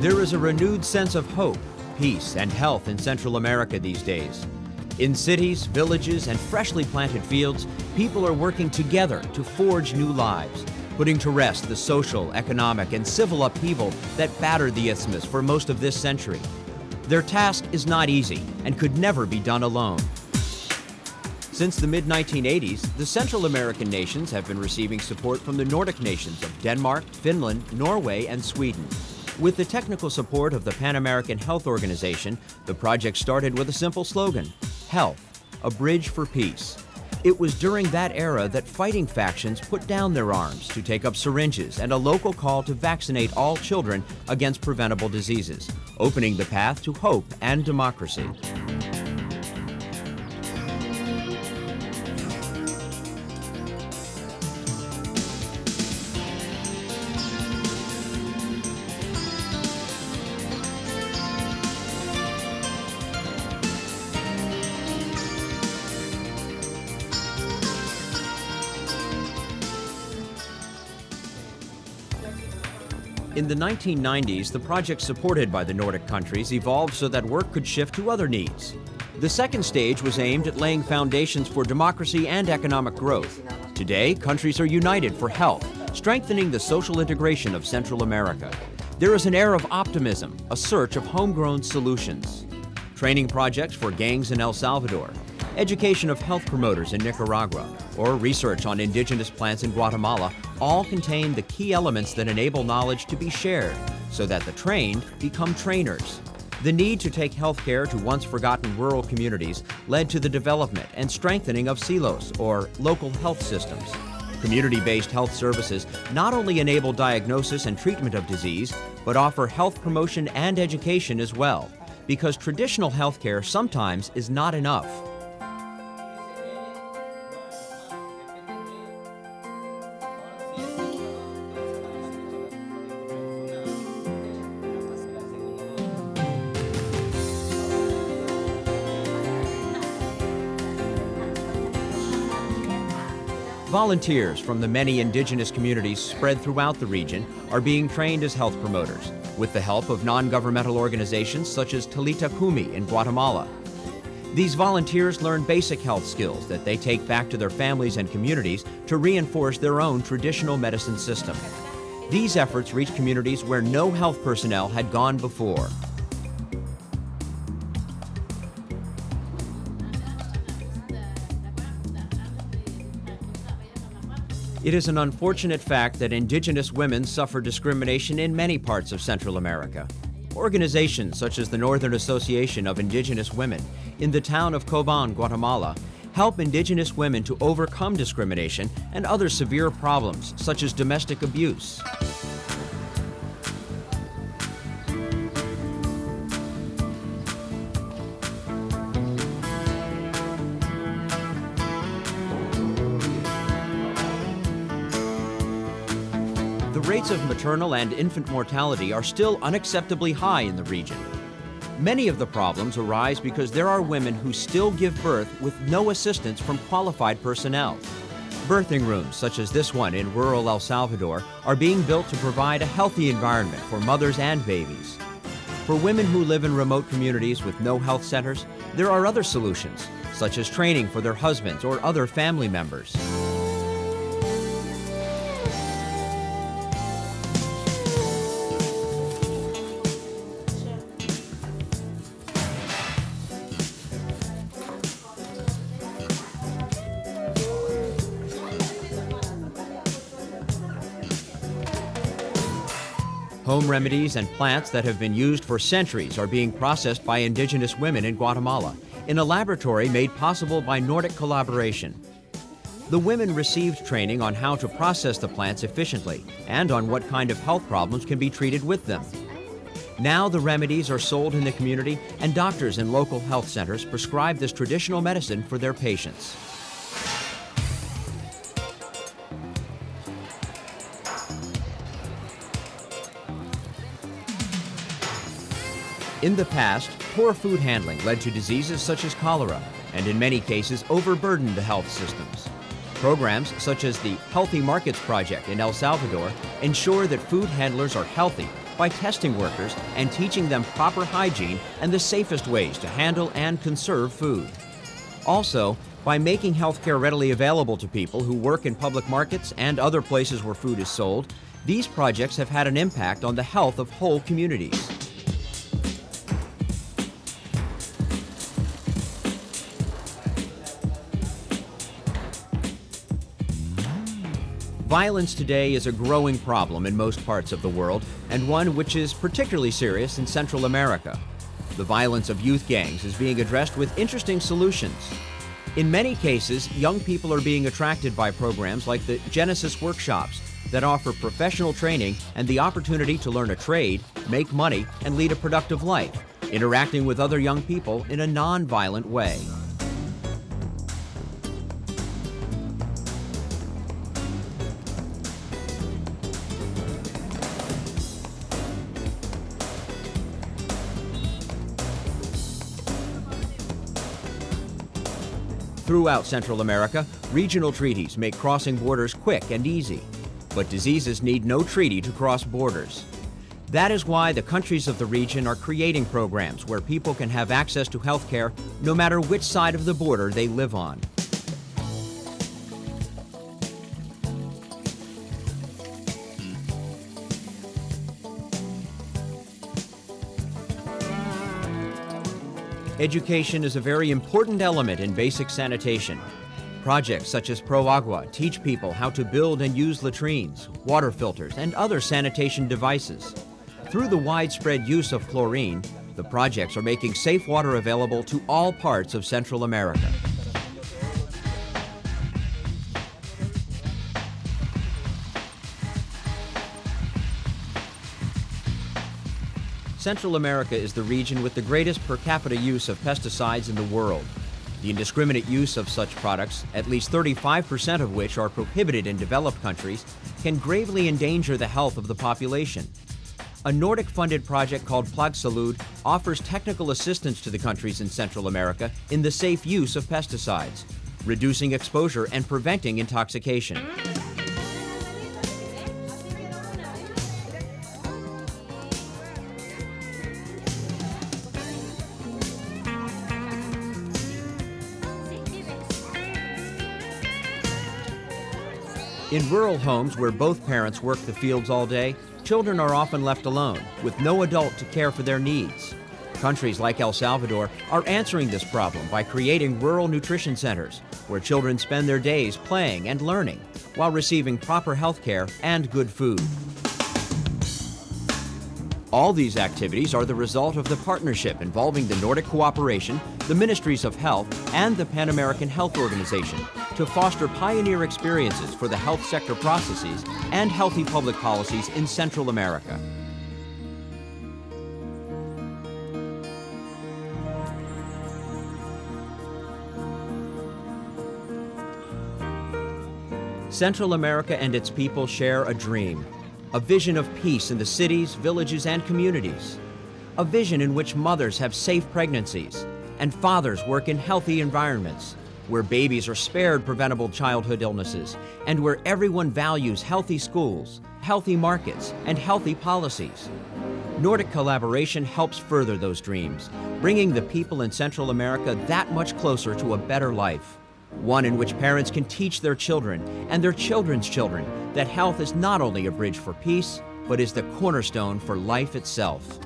There is a renewed sense of hope, peace, and health in Central America these days. In cities, villages, and freshly planted fields, people are working together to forge new lives, putting to rest the social, economic, and civil upheaval that battered the isthmus for most of this century. Their task is not easy and could never be done alone. Since the mid-1980s, the Central American nations have been receiving support from the Nordic nations of Denmark, Finland, Norway, and Sweden. With the technical support of the Pan American Health Organization, the project started with a simple slogan: Health, a bridge for peace. It was during that era that fighting factions put down their arms to take up syringes and a local call to vaccinate all children against preventable diseases, opening the path to hope and democracy. In the 1990s, the project supported by the Nordic countries evolved so that work could shift to other needs. The second stage was aimed at laying foundations for democracy and economic growth. Today, countries are united for health, strengthening the social integration of Central America. There is an air of optimism, a search of homegrown solutions. Training projects for gangs in El Salvador, education of health promoters in Nicaragua, or research on indigenous plants in Guatemala all contain the key elements that enable knowledge to be shared so that the trained become trainers. The need to take healthcare to once forgotten rural communities led to the development and strengthening of silos, or local health systems. Community-based health services not only enable diagnosis and treatment of disease, but offer health promotion and education as well, because traditional healthcare sometimes is not enough. Volunteers from the many indigenous communities spread throughout the region are being trained as health promoters, with the help of non-governmental organizations such as Talita Kumi in Guatemala. These volunteers learn basic health skills that they take back to their families and communities to reinforce their own traditional medicine system. These efforts reach communities where no health personnel had gone before. It is an unfortunate fact that indigenous women suffer discrimination in many parts of Central America. Organizations such as the Northern Association of Indigenous Women in the town of Coban, Guatemala, help indigenous women to overcome discrimination and other severe problems such as domestic abuse. The rates of maternal and infant mortality are still unacceptably high in the region. Many of the problems arise because there are women who still give birth with no assistance from qualified personnel. Birthing rooms, such as this one in rural El Salvador, are being built to provide a healthy environment for mothers and babies. For women who live in remote communities with no health centers, there are other solutions, such as training for their husbands or other family members. Home remedies and plants that have been used for centuries are being processed by indigenous women in Guatemala in a laboratory made possible by Nordic collaboration. The women received training on how to process the plants efficiently and on what kind of health problems can be treated with them. Now the remedies are sold in the community, and doctors in local health centers prescribe this traditional medicine for their patients. In the past, poor food handling led to diseases such as cholera, and in many cases overburdened the health systems. Programs such as the Healthy Markets Project in El Salvador ensure that food handlers are healthy by testing workers and teaching them proper hygiene and the safest ways to handle and conserve food. Also, by making healthcare readily available to people who work in public markets and other places where food is sold, these projects have had an impact on the health of whole communities. Violence today is a growing problem in most parts of the world, and one which is particularly serious in Central America. The violence of youth gangs is being addressed with interesting solutions. In many cases, young people are being attracted by programs like the Genesis workshops that offer professional training and the opportunity to learn a trade, make money, and lead a productive life, interacting with other young people in a non-violent way. Throughout Central America, regional treaties make crossing borders quick and easy. But diseases need no treaty to cross borders. That is why the countries of the region are creating programs where people can have access to health care no matter which side of the border they live on. Education is a very important element in basic sanitation. Projects such as Pro Agua teach people how to build and use latrines, water filters, and other sanitation devices. Through the widespread use of chlorine, the projects are making safe water available to all parts of Central America. Central America is the region with the greatest per capita use of pesticides in the world. The indiscriminate use of such products, at least 35% of which are prohibited in developed countries, can gravely endanger the health of the population. A Nordic-funded project called Plagsalud offers technical assistance to the countries in Central America in the safe use of pesticides, reducing exposure and preventing intoxication. In rural homes where both parents work the fields all day, children are often left alone, with no adult to care for their needs. Countries like El Salvador are answering this problem by creating rural nutrition centers, where children spend their days playing and learning, while receiving proper health care and good food. All these activities are the result of the partnership involving the Nordic cooperation, the Ministries of Health, and the Pan American Health Organization to foster pioneer experiences for the health sector processes and healthy public policies in Central America. Central America and its people share a dream. A vision of peace in the cities, villages, and communities. A vision in which mothers have safe pregnancies and fathers work in healthy environments, where babies are spared preventable childhood illnesses, and where everyone values healthy schools, healthy markets, and healthy policies. Nordic collaboration helps further those dreams, bringing the people in Central America that much closer to a better life. One in which parents can teach their children and their children's children that health is not only a bridge for peace, but is the cornerstone for life itself.